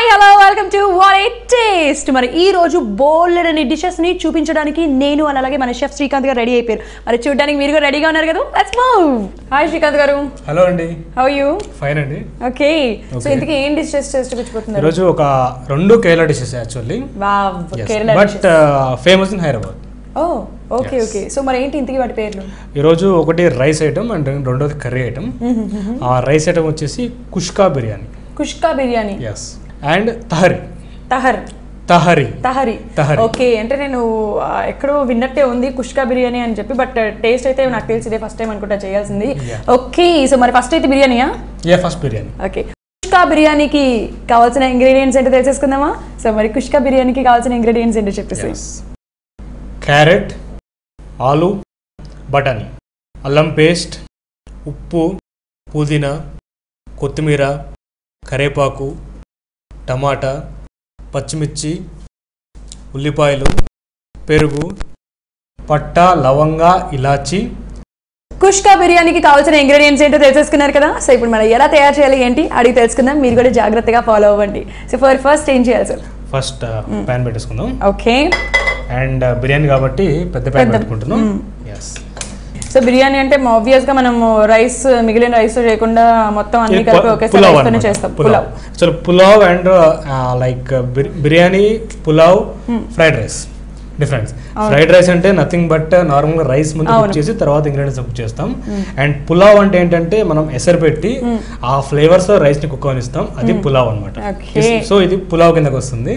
Hello welcome to what a taste. మరి ఈ రోజు బోల్డ్ అనే డిషెస్ ని చూపించడానికి నేను అలాగే మన షెఫ్ శ్రీకాంత్ గారు రెడీ అయిపోయారు. మరి చూడడానికి మీరు కూడా రెడీగా ఉన్నారు కదా? Let's move. హాయ్ శ్రీకాంత్ గారు. హలో అండి. How are you? ఫైన్ అండి. ఓకే, సో ఇంతకీ ఏం డిషెస్ చేసి చూపించబోతున్నారు? ఈ రోజు ఒక రెండు Kerala dishes actually. Wow, Kerala but famous in Hyderabad. Oh okay okay. So మరి ఏంటి ఇంతకీ వాటి పేర్లు? ఈరోజు ఒకటి రైస్ ఐటమ్ అండ్ రెండోది కర్రీ ఐటమ్. ఆ రైస్ ఐటమ్ వచ్చేసి kushka biryani. Kushka biryani. Yes. And tahari. Tahari. Tahari. Okay, అంటే నేను ఎక్కడో విన్నట్టే ఉంది కుష్కా బిర్యానీ అని చెప్పి, బట్ టేస్ట్ అయితే నాకు తెలిసి ఇదే ఫస్ట్ టైం అనుకుంటా చేయాల్సింది. ఓకే, సో మరి ఫస్ట్ అయితే బిర్యానీయా? ఫస్ట్ బిర్యానీ. ఓకే, కుష్కా బిర్యానీకి కావాల్సిన ఇంగ్రీడియంట్స్ ఏంటో తెలిసేసుకుందామా? సో మరి కుష్కా బిర్యానీకి కావాల్సిన ఇంగ్రీడియంట్స్ ఏంటో చెప్పేసి. క్యారెట్, ఆలు, బటానీ, అల్లం పేస్ట్, ఉప్పు, పుదీనా, కొత్తిమీర, కరేపాకు, టమాటా, పచ్చిమిర్చి, ఉల్లిపాయలు, పెరుగు, పట్ట, లవంగా, ఇలాచి. కుష్కా బిర్యానీకి కావాల్సిన ఇంగ్రీడియంట్స్ ఏంటో తెలిసేసుకున్నారు కదా? సో ఇప్పుడు మనం ఎలా తయారు చేయాలి ఏంటి అడిగి తెలుసుకుందాం. మీరు కూడా జాగ్రత్తగా ఫాలో అవ్వండి. సో ఫస్ట్ ఏం చేయాలి సార్? ఫస్ట్ ప్యాన్ పెట్టేసుకుందాం. ఓకే. అండ్ బిర్యానీ కాబట్టి పెద్ద ప్యాన్ పెట్టుకుంటున్నాం. సో బిర్యానీ అంటే ఆబ్వియస్ గా మనం రైస్, మిగిలిన రైస్ చేయకుండా మొత్తం అన్ని కలిపి ఒకేసారి చేస్తాం. Pulao and like biryani, pulao, fried rice difference. Fried rice అంటే నథింగ్ బట్ నార్మల్ రైస్ ముందు కుక్ చేసి తర్వాత ఇంగ్రీడియంట్స్ కుక్ చేస్తాం. అండ్ పులావ్ అంటే ఏంటంటే మనం ఎసరు పెట్టి ఆ ఫ్లేవర్స్ రైస్ ని కుక్ అవనిస్తాం. అది పులావ్ అన్నమాట. సో ఇది పులావ్ కిందకి వస్తుంది,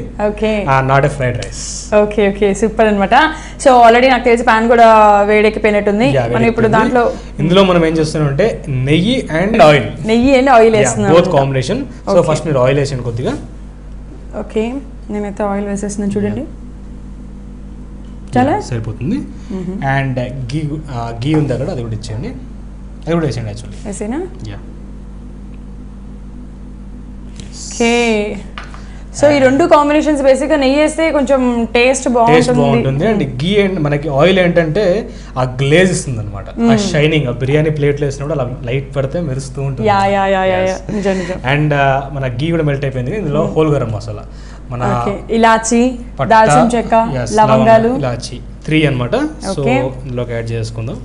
not a fried rice. Okay okay, super అన్నమాట. సో ఆల్రెడీ నాకు తెలిసి పాన్ కూడా వేడెక్కిపోయినట్టుంది. మనం ఇప్పుడు ఇందులో మనం ఏం చేస్తున్నాం అంటే నెయ్యి అండ్ ఆయిల్ వేస్తున్నాం, బోత్ కాంబినేషన్. సో ఫస్ట్ మీరు ఆయిల్ వేసేయండి కొద్దిగా. ఓకే, నేనైతే ఆయిల్ వేసేస్తున్నాను చూడండి, చాలా సరిపోతుంది. అండ్ గీ ఉంది అక్కడ, అది కూడా ఇచ్చేయండి. అది కూడా వేసేయండి యాక్చువల్లీ. వేసేనా? ఓకే. సో ఈ రెండు కాంబినేషన్స్ బేసిక్గా నెయ్యి వేస్తే కొంచెం టేస్ట్ బాగుంటుంది. అండ్ గీ అండ్ మనకి ఆయిల్ ఏంటంటే ఆ గ్లేజ్ ఇస్తుంది అనమాట, ఆ షైనింగ్. ఆ బిర్యానీ ప్లేట్లో వేసినప్పుడు అలా లైట్ పడితే మెరుస్తూ ఉంటుంది. అండ్ మన గీ కూడా మెల్ట్ అయిపోయింది. ఇందులో హోల్ గరం మసాలా, మన ఇలాచి, దాల్చిన చెక్క, లవంగాలు, ఇలాచి 3 అన్నమాట. సో ఇందులోకి యాడ్ చేసుకుందాం.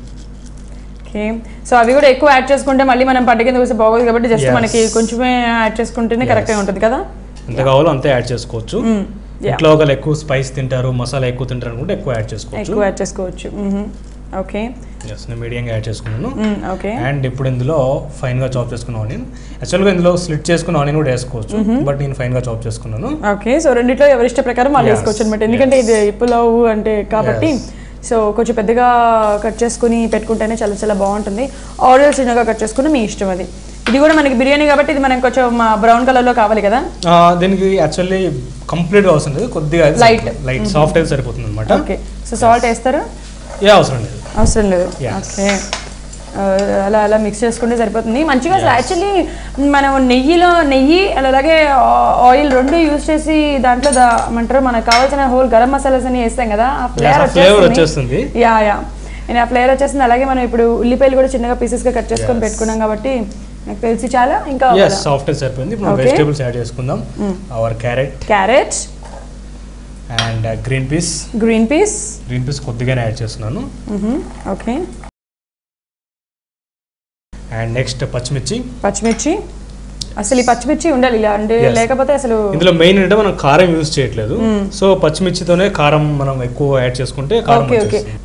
ఓకే, సో అవి కూడా ఎక్కువ యాడ్ చేసుకుంటే మళ్ళీ మనం పంట కింద వేస్తే బాగోదు కాబట్టి జస్ట్ మనకి కొంచెమే యాడ్ చేసుకుంటేనే కరెక్ట్గా ఉంటుంది కదా. ఎంత కావాలో అంతే యాడ్ చేసుకోవచ్చు. ఇంట్లో ఒకళ్ళు ఎక్కువ స్పైస్ తింటారు, మసాలా ఎక్కువ తింటారు అనుకుంటే ఎక్కువ యాడ్ చేసుకోవచ్చు. ఓకే, నేను మీడియంగా యాడ్ చేసుకున్నాను. ఓకే. అండ్ ఇప్పుడు ఇందులో ఫైన్ గా చాప్ చేసుకున్న ఆనియన్, యాక్చువల్గా ఇందులో స్లిట్ చేసుకున్న ఆనియన్ కూడా వేసుకోవచ్చు, బట్ నేను ఫైన్ గా చాప్ చేసుకున్నాను. ఓకే, సో రెండిట్లో ఎవరి ఇష్ట ప్రకారం వాళ్ళు వేసుకోవచ్చు అనమాట. ఎందుకంటే ఇది పులావ్ అంటే కాబట్టి సో కొంచెం పెద్దగా కట్ చేసుకుని పెట్టుకుంటేనే చాలా చాలా బాగుంటుంది. ఆనియన్ చిన్నగా కట్ చేసుకుని మీ ఇష్టం. అది ఇది కూడా మనకి బిర్యానీ కాబట్టి ఇది మనకి కొంచెం బ్రౌన్ కలర్ లో కావాలి కదా. దీనికి యాక్చువల్లీ కంప్లీట్ గా అవసరం లేదు, కొద్దిగా లైట్ సాఫ్ట్ అయితే సరిపోతుంది అనమాట. ఓకే, సో సాల్ట్ వేస్తారా? అవసరం లేదు. ఓకే, అలా అలా మిక్స్ చేసుకుంటే సరిపోతుంది మంచిగా. యాక్చువల్లీ మనం నెయ్యి అలాగే ఆయిల్ రెండు యూజ్ చేసి దాంట్లో ఏమంటారు మనకు కావాల్సిన హోల్ గరం మసాలాస్ అని వేస్తాం కదా, ఆ ఫ్లేవర్ వచ్చేస్తుంది. నేను ఆ ఫ్లేవర్ వచ్చేసింది. అలాగే మనం ఇప్పుడు ఉల్లిపాయలు కూడా చిన్నగా పీసెస్ గా కట్ చేసుకొని పెట్టుకున్నాం కాబట్టి నాకు తెలిసి చాలా ఇంకా సాఫ్ట్ సరిపోయింది. ఇప్పుడు వెజిటబుల్స్ యాడ్ చేసుకుందాం. Our carrot and green peas కొద్దిగానే యాడ్ చేస్తున్నాను. ఓకే. అండ్ నెక్స్ట్ పచ్చిమిర్చి. అసలు ఈ పచ్చిమిర్చి ఉండాలి ఇలా అంటే, లేకపోతే అసలు ఇందులో మెయిన్ అంటే మనం కారం యూజ్ చేయట్లేదు. సో పచ్చిమిర్చితోనే కారం మనం ఎక్కువ యాడ్ చేసుకుంటే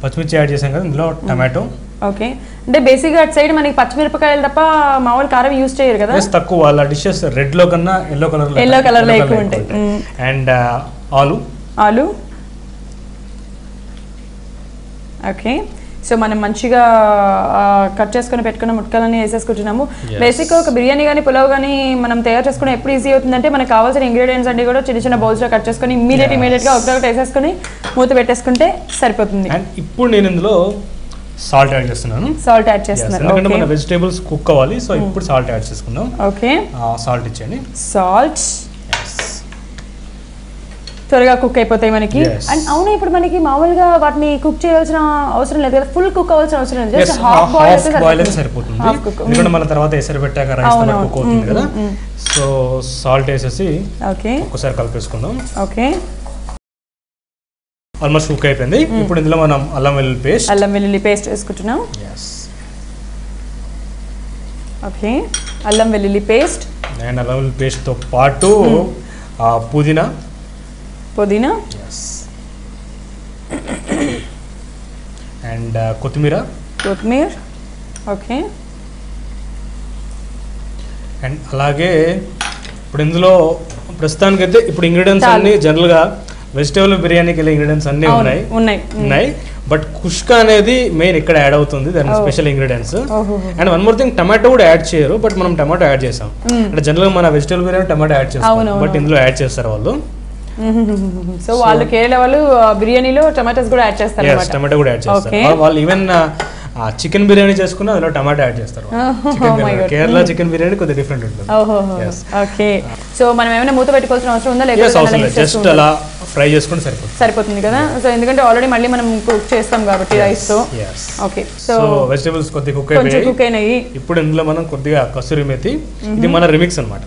పచ్చిమిర్చి యాడ్ చేసాం కదా. ఇందులో టమాటో. ఓకే, అంటే బేసిక్ గా అటు సైడ్ మనకి పచ్చిమిరపకాయలు తప్ప మామూలు కారం యూజ్ చేయరు కదా. తక్కువ, వాళ్ళ డిషెస్ రెడ్ లో కన్నా ఎల్లో కలర్ లో ఎక్కువ ఉంటాయి. అండ్ ఆలు. ఓకే, సో మనం మంచిగా కట్ చేసుకుని పెట్టుకున్న ముక్కలన్నీ వేసేసుకుంటున్నాము. బేసిక్గా ఒక బిర్యానీ కానీ పులావ్ కానీ మనం తయారు చేసుకుని ఎప్పుడు ఈజీ అవుతుందంటే మనకు కావాల్సిన ఇంగ్రీడియంట్స్ అన్ని కూడా చిన్న చిన్న బౌల్స్లో కట్ చేసుకుని ఇమీడియట్ గా ఒకటి వేసేసుకుని మూత పెట్టేసుకుంటే సరిపోతుంది. అండ్ ఇప్పుడు నేను ఇందులో సాల్ట్ యాడ్ చేస్తున్నాను. ఎందుకంటే మన వెజిటేబుల్స్ కుక్ అవ్వాలి. సో ఇప్పుడు సాల్ట్ యాడ్ చేసుకుందాం. ఓకే, సాల్ట్ ఇచ్చేయండి. త్వరగా కుక్ అయిపోతాయి మనకి. అండ్ అవును, ఇప్పుడు మనకి మామూలుగా వాటిని కుక్ చేయాల్సిన అవసరం లేదు కదా, ఫుల్ కుక్ అవ్వాల్సిన అవసరం లేదు, జస్ట్ హాఫ్ బాయిల్ అయితే సరిపోతుంది. ఎందుకంటే మన తర్వాత ఎసరు పెట్టాక రైస్ కుక్ అవుతుంది కదా. సో సాల్ట్ వేసేసి ఒకసారి కలిపేసుకుందాం. ఓకే, ఆల్మోస్ట్ కుక్ అయిపోయింది. ఇప్పుడు ఇందులో మనం అల్లం వెల్లుల్లి పేస్ట్ వేసుకుంటున్నాం. ఓకే, అల్లం వెల్లుల్లి పేస్ట్ అండ్ అల్లం వెల్లుల్లి పేస్ట్ తో పాటు పుదీనా అండ్ కొత్తిమీర. ఓకే, అండ్ అలాగే ఇప్పుడు ఇందులో ప్రస్తుతానికైతే ఇప్పుడు ఇంగ్రీడియంట్స్ అన్ని జనరల్ గా వెజిటేబుల్ బిర్యానీకి వెళ్ళే ఇంగ్రీడియంట్స్ అన్ని ఉన్నాయి. బట్ కుష్కా అనేది మెయిన్ ఇక్కడ యాడ్ అవుతుంది, దాని special ingredients. And one more thing, tomato కూడా యాడ్ చేయరు, బట్ మనం టమాటో యాడ్ చేసాం. అంటే జనరల్ గా మన వెజిటేబుల్ బిర్యానీ టమాటో యాడ్ చేస్తాం, బట్ ఇందులో యాడ్ చేస్తారు వాళ్ళు. సో వాళ్ళు కేరళ వాళ్ళు బిర్యానీలో టమాటోస్ కూడా యాడ్ చేస్తారు. టమాటో కూడా యాడ్ చేస్తారు వాళ్ళు. ఈవెన్ చికెన్ బిర్యానీ చేసుకున్నా అందులో టమాటో యాడ్ చేస్తారు. కేరళ చికెన్ బిర్యానీ కొద్దిగా డిఫరెంట్ ఉంటుంది. ఓకే, సో మనం ఏమైనా మూత పెట్టుకోవాల్సిన అవసరం ఉందా, లేకపోతే జస్ట్ అలా ఫ్రై చేసుకుంటే సరిపోతుంది కదా. సో ఎందుకంటే ఆల్రెడీ మళ్ళీ మనం కుక్ చేస్తాం కాబట్టి రైస్ తో. ఓకే, సో వెజిటబుల్స్ కొద్దిగా కుక్ అయినాయి. ఇప్పుడు ఇందులో మనం కొద్దిగా కసూరి మేతి, ఇది మన రిమిక్స్ అన్నమాట.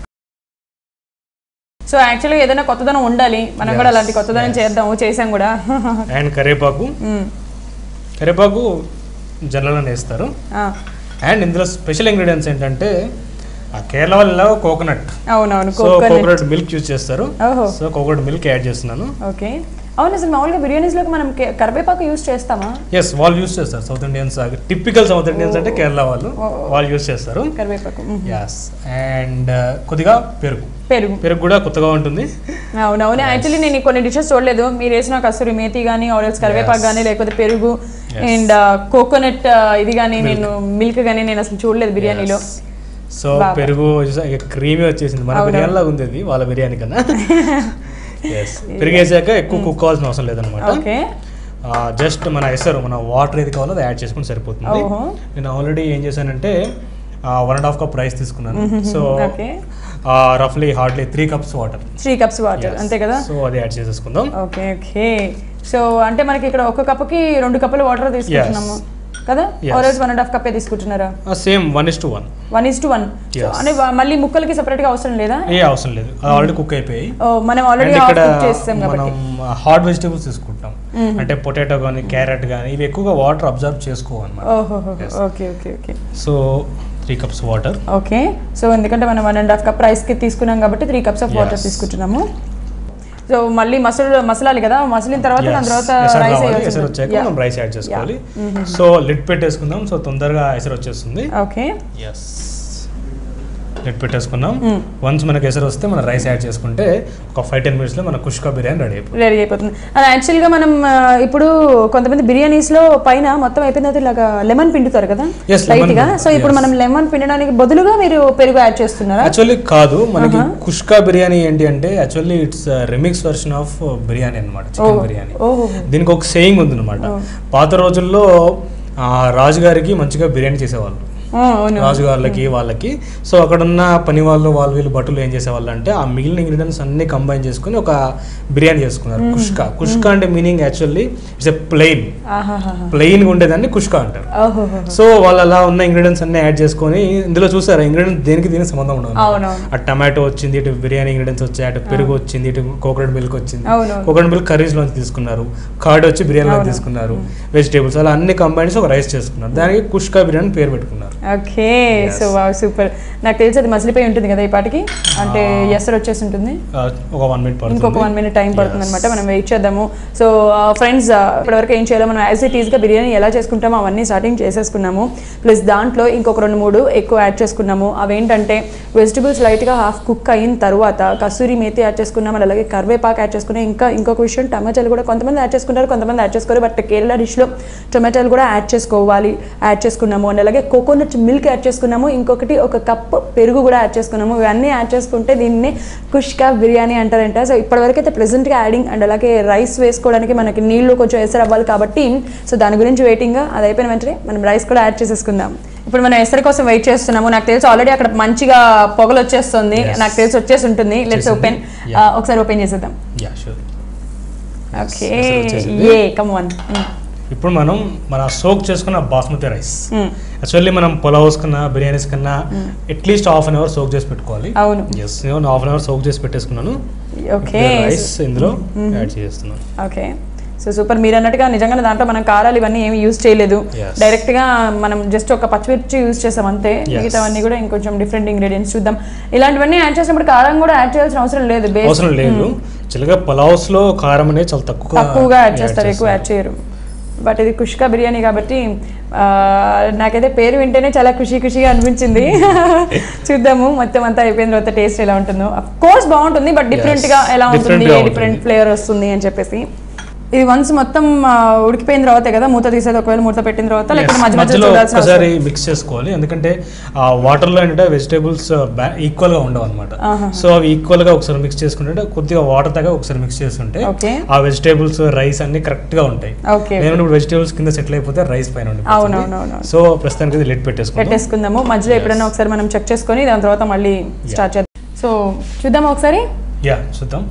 సో యాక్చువల్గా ఏదైనా కొత్తదనం ఉండాలి, మనం కూడా అలాంటి కొత్తదనం చేసాం కూడా. అండ్ కరివేపాకు జనరల్గా వేస్తారు. అండ్ ఇందులో స్పెషల్ ఇంగ్రీడియంట్స్ ఏంటంటే కేరళ వల్ల కోకోనట్. అవునవును, కోకోనట్ మిల్క్ యూజ్ చేస్తారు. సో కోకోనట్ మిల్క్ యాడ్ చేస్తున్నాను. ఓకే, అవును. అసలు మామూలుగా బిర్యానీస్ లో మనం కరివేపాకు యూజ్ చేస్తామా? ఎస్, వాళ్ళు యూజ్ చేస్తారు. South Indians, typical south Indians అంటే కేరళ వాళ్ళు యూజ్ చేస్తారు కరివేపాకు. ఎస్, అండ్ కొద్దిగా పెరుగు కూడా కొత్తగా ఉంటుంది. అవునవును, యాక్చువల్లీ నేను కొన్ని డిషెస్ చూడలేదు, మీరు వేసిన కసూరి మేతి కానీ ఆయిల్స్ కరివేపాకు కానీ లేకపోతే పెరుగు అండ్ కోకోనట్ ఇది కానీ నేను మిల్క్ కానీ నేను అసలు చూడలేదు బిర్యానీలో. సో పెరుగు క్రీమీ వచ్చేసింది, మన బిర్యానీ లాగా ఉంది అది వాళ్ళ బిర్యానీ కన్నా. పెరిగేసాక ఎక్కువ కుక్ కావాల్సిన అవసరం లేదనమాట. జస్ట్ మన వాటర్ ఏది కావాలో అది యాడ్ చేసుకుంటే సరిపోతుంది. నేను ఆల్రెడీ ఏం చేశానంటే 1.5 కప్ రైస్ తీసుకున్నాను. సో రఫ్లీ హార్డ్లీ 3 కప్స్ వాటర్ అంతే కదా. సో అది యాడ్ చేసేసుకుందాం. ఓకే, సో అంటే మనకి ఇక్కడ 1 కప్కి 2 కప్పులు వాటర్ తీసుకుంటున్నాము కదా, ఆర్ఎల్స్ 1.5 కప్ తీసుకుంటున్నారా? సేమ్ 1:1. 1:1. అంటే మళ్ళీ ముక్కలకి సెపరేట్ గా అవసరం లేదా? అవసరం లేదు, ఆల్రెడీ కుక్ అయిపోయి. మనం ఆల్రెడీ కుక్ చేస్తాం కాబట్టి మనం హార్డ్ వెజిటబుల్స్ తీసుకుంటాం. అంటే పొటాటో గానీ క్యారెట్ గానీ ఇవి ఎక్కువగా వాటర్ అబ్జర్వ్ చేసుకోవాలన్నమాట. Okay. So 3 cups water. Okay, so ఎందుకంటే మనం 1.5 కప్ రైస్ కి తీసుకున్నాం కాబట్టి 3 కప్స్ ఆఫ్ వాటర్ తీసుకుంటున్నాము. సో మళ్ళీ మసలాలి కదా, మసలిన తర్వాత దాని తర్వాత ఎసరు వచ్చాక మనం రైస్ యాడ్ చేసుకోవాలి. సో లిడ్ పెట్టేసుకుందాం, సో తొందరగా ఎసరు వచ్చేస్తుంది. ఓకే, లిడ్ పెట్టేసుకున్నాం. వన్స్ మనకి ఎసరు వస్తే మనం రైస్ యాడ్ చేసుకుంటే ఒక 5-10 మినిట్స్ లో మన కుష్కా బిర్యానీ రెడీ అయిపోతుంది. అది యాక్చువల్ గా మనం ఇప్పుడు కొంతమంది బిర్యానీస్ లో పైన మొత్తం అయిపోయిన తర్వాత ఇలాగా లెమన్ పిండుతారు కదా లైట్ గా. సో ఇప్పుడు మనం లెమన్ పిండడానికి బదులుగా మీరు పెరుగు యాడ్ చేస్తున్నారా? యాక్చువల్లీ కాదు, మనకి కుష్కా బిర్యానీ ఏంటి అంటే actually it's remix version of biryani అనమాట, చికెన్ బిర్యానీ. దీనికి ఒక సేయింగ్ ఉంది అనమాట. పాత రోజుల్లో రాజుగారికి మంచిగా బిర్యానీ చేసేవాళ్ళు, రాజుగారులకి వాళ్ళకి. సో అక్కడ ఉన్న పని వాళ్ళు వీళ్ళు భటులు ఏం చేసేవాళ్ళు అంటే ఆ మిగిలిన ఇంగ్రీడియంట్స్ అన్ని కంబైన్ చేసుకుని ఒక బిర్యానీ చేసుకున్నారు. కుష్కా అంటే meaning actually it's a plain గా ఉండేదాన్ని కుష్కా అంటారు. సో వాళ్ళు అలా ఉన్న ఇంగ్రీడియంట్స్ అన్ని యాడ్ చేసుకొని ఇందులో చూసారు ఇంగ్రీడియంట్ దీనికి సంబంధం ఉండదు. అటు టమాటో వచ్చింది, ఇటు బిర్యానీ ఇంగ్రీడియంట్స్ వచ్చాయి, అటు పెరుగు వచ్చింది, ఇటు కోకోనట్ మిల్క్ వచ్చింది. కోకోనట్ మిల్క్ కర్రీస్ లోంచి తీసుకున్నారు, కర్డ్ వచ్చి బిర్యానీలో తీసుకున్నారు, వెజిటేబుల్స్ అలా అన్ని కంబైన్స్ ఒక రైస్ చేసుకున్నారు. దానికి కుష్కా బిర్యానీ పేరు పెట్టుకున్నారు. Okay, so super. నాకు తెలిసి అది మసిలిపోయి ఉంటుంది కదా ఈ పాటికి, అంటే ఎసరు వచ్చేసి ఉంటుంది. ఇంకొక 1 మినిట్ టైం పడుతుంది అనమాట, మనం వెయిట్ చేద్దాము. సో ఫ్రెండ్స్, ఇప్పటివరకు ఏం చేయాలో మనం యాజ్ ఇట్ ఈస్గా బిర్యానీ ఎలా చేసుకుంటామో అవన్నీ స్టార్టింగ్ చేసేసుకున్నాము. ప్లస్ దాంట్లో ఇంకొక 2-3 ఎక్కువ యాడ్ చేసుకున్నాము. అవేంటంటే వెజిటబుల్స్ లైట్గా హాఫ్ కుక్ అయిన తర్వాత కసూరి మేతి యాడ్ చేసుకున్నాము, అలాగే కరివేపాకు యాడ్ చేసుకున్నాం. ఇంకొక విషయం, టమాటాలు కూడా కొంతమంది యాడ్ చేసుకుంటారు, కొంతమంది యాడ్ చేసుకోరు. బట్ కేరళ డిష్లో టమాటాలు కూడా యాడ్ చేసుకున్నాము. అండ్ అలాగే కోకోనట్ మిల్క్ యాడ్ చేసుకున్నాము. ఇంకొకటి 1 కప్ పెరుగు కూడా యాడ్ చేసుకున్నాము. ఇవన్నీ యాడ్ చేసుకుంటే దీన్ని కుష్కా బిర్యానీ అంటారంట. సో ఇప్పటివరకు అయితే ప్రెసెంట్గా యాడింగ్. అండ్ అలాగే రైస్ వేసుకోవడానికి మనకి నీళ్లు కొంచెం ఎసరు అవ్వాలి కాబట్టి సో దాని గురించి వెయిటింగ్. అది అయిపోయిన వెంటనే మనం రైస్ కూడా యాడ్ చేసేసుకుందాం. ఇప్పుడు మనం ఎసరు కోసం వెయిట్ చేస్తున్నాము. నాకు తెలిసి ఆల్రెడీ అక్కడ మంచిగా పొగలు వచ్చేస్తుంది, నాకు తెలిసి వచ్చేసి ఉంటుంది. లెట్స్ ఓపెన్, ఒకసారి ఓపెన్ చేసేద్దాం. Okay A come on. ఇప్పుడు మనం మన సోక్ చేసుకున్న బాస్మతి రైస్, యాక్చువల్లీ మనం పులావ్స్ కన్నా బిర్యానీస్ కన్నా at least half an hour soak చేసి పెట్టుకోవాలి. అవును, ఎస్ నేను హాఫ్ అన్ అవర్ సోక్ చేసి పెట్టేసుకున్నాను. ఓకే రైస్ ఇందులో యాడ్ చేస్తున్నాను. Okay, so super. మీరు అన్నట్టుగా నిజంగానే దాంట్లో మనం కారాలు ఇవన్నీ ఏమి యూజ్ చేయలేదు, డైరెక్ట్ గా మనం జస్ట్ ఒక పచ్చిమిర్చి యూజ్ చేసాం అంతే. మిగతావన్నీ కూడా ఇంకొంచెం డిఫరెంట్ ఇంగ్రీడియంట్స్ చూద్దాం. ఇలాంటివన్నీ యాడ్ చేసినప్పుడు కారం కూడా యాడ్ చేయాల్సిన అవసరం లేదు. అవసరం లేదు, చిల్లగా పులావ్స్ లో కారం అనేది చాలా తక్కువగా యాడ్ చేస్తారు, ఎక్కువ యాడ్ చేయరు. బట్ ఇది కుష్కా బిర్యానీ కాబట్టి నాకైతే పేరు వింటేనే చాలా ఖుషిగా అనిపించింది. చూద్దాము మొత్తం అంతా అయిపోయిన తర్వాత టేస్ట్ ఎలా ఉంటుందో. అఫ్ కోర్స్ బాగుంటుంది, బట్ డిఫరెంట్ గా ఎలా ఉంటుంది, డిఫరెంట్ ఫ్లేవర్ వస్తుంది అని చెప్పేసి. ఇది వన్స్ మొత్తం ఉడికిపోయిన తర్వాత కదా మూత తీసేది, ఒకవేళ మూత పెట్టిన తర్వాత లేకపోతే మధ్య మధ్యలో ఒకసారి మిక్స్ చేసుకోవాలి. ఎందుకంటే ఆ వాటర్ లో ఏంటంటే వెజిటేబుల్స్ ఈక్వల్ గా ఉండవు అనమాట. సో అవి ఈక్వల్ గా ఒకసారి మిక్స్ చేసుకుంటే కొద్దిగా వాటర్ తగ్గ ఒకసారి మిక్స్ చేసుకుంటే ఆ వెజిటేబుల్స్ రైస్ అన్ని కరెక్ట్ గా ఉంటాయి. నేను ఇప్పుడు వెజిటేబుల్స్ కింద సెటిల్ అయిపోతే రైస్ పైన ఉంటుంది. సో ప్రస్తుతానికి లిడ్ పెట్టేసుకుందాము. మధ్యలో ఎప్పుడైనా ఒకసారి మనం చెక్ చేసుకొని దాని తర్వాత మళ్ళీ స్టార్ట్ చేద్దాం. సో చూద్దామా ఒకసారి? చూద్దాం.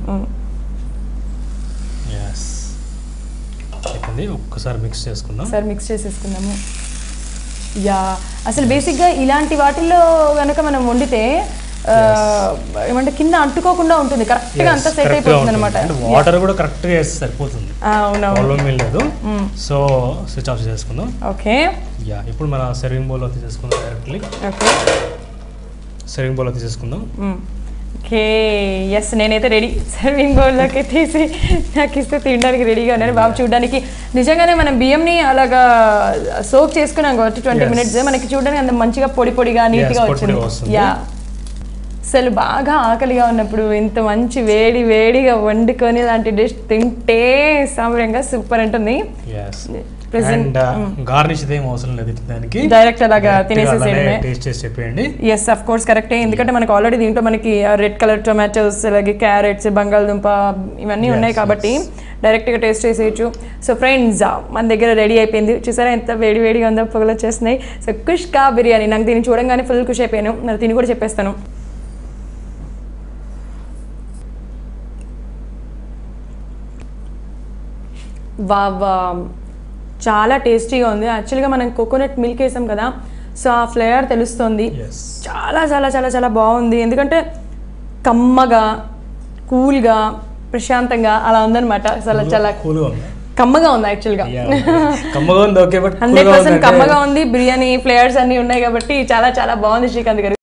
ఒక్కసారి మిక్స్ చేసుకుందాం. సార్ మిక్స్ చేసేసుకుందాము. యా, అసలు బేసిక్గా ఇలాంటి వాటిల్లో కనుక మనం వండితే ఏమంటే కింద అంటుకోకుండా ఉంటుంది, కరెక్ట్ గా అంతా సెట్ అయిపోతుంది అనమాట. వాటర్ కూడా కరెక్ట్ గా వేస్తే సరిపోతుంది. ప్రాబ్లం ఏం లేదు. సో స్విచ్ ఆఫ్ చేసుకుందాం. ఓకే, యా ఇప్పుడు మన సర్వింగ్ బౌల్ లో తీసేసుకుందాం డైరెక్ట్లీ. ఓకే, సర్వింగ్ బౌల్ లో తీసేసుకుందాం. ఓకే, ఎస్ నేనైతే రెడీ. సర్వింగ్ బౌల్లోకి తీసి నాకు ఇస్తే తినడానికి రెడీగా ఉన్నాను. బాబు చూడడానికి నిజంగానే మనం బియ్యంని అలాగా సోక్ చేసుకున్నాం కాబట్టి 20 minutes మనకి చూడడానికి అంత మంచిగా పొడిగా నీట్గా వచ్చింది. యా, అసలు బాగా ఆకలిగా ఉన్నప్పుడు ఇంత మంచి వేడిగా వండుకొని ఇలాంటి డిష్ తింటే సాంబ్రంగా సూపర్ ఉంటుంది. గార్నిష్ ఏం అవసరం లేదు, దానికి డైరెక్ట్ అలాగా తినేసేసేయడమే. టేస్ట్ చేసి చెప్పండి. ఎస్ ఆఫ్ కోర్స్ కరెక్టే, ఎందుకంటే మనకి ఆల్రెడీ దీంట్లో మనకి రెడ్ కలర్ టొమాటోస్, అలాగే క్యారెట్స్, బంగాళదుంప ఇవన్నీ ఉన్నాయి కాబట్టి డైరెక్ట్గా టేస్ట్ చేసేయచ్చు. సో ఫ్రెండ్స్ మన దగ్గర రెడీ అయిపోయింది. చూసారా ఎంత వేడిగా ఉందో, పొగలు వచ్చేస్తున్నాయి. సో కుష్కా బిర్యానీ, నాకు దీన్ని చూడంగానే ఫుల్ ఖుషి అయిపోయాను. మరి తిని కూడా చెప్పేస్తాను. వా చాలా టేస్టీగా ఉంది. యాక్చువల్గా మనం కోకోనట్ మిల్క్ వేసాం కదా, సో ఆ ఫ్లేవర్ తెలుస్తుంది. చాలా చాలా చాలా చాలా బాగుంది, ఎందుకంటే కమ్మగా కూల్గా ప్రశాంతంగా అలా ఉందన్నమాట. అసలు చాలా కమ్మగా ఉంది. యాక్చువల్గా 100% కమ్మగా ఉంది. బిర్యానీ ఫ్లేవర్స్ అన్నీ ఉన్నాయి కాబట్టి చాలా చాలా బాగుంది శ్రీకాంత్ గారు.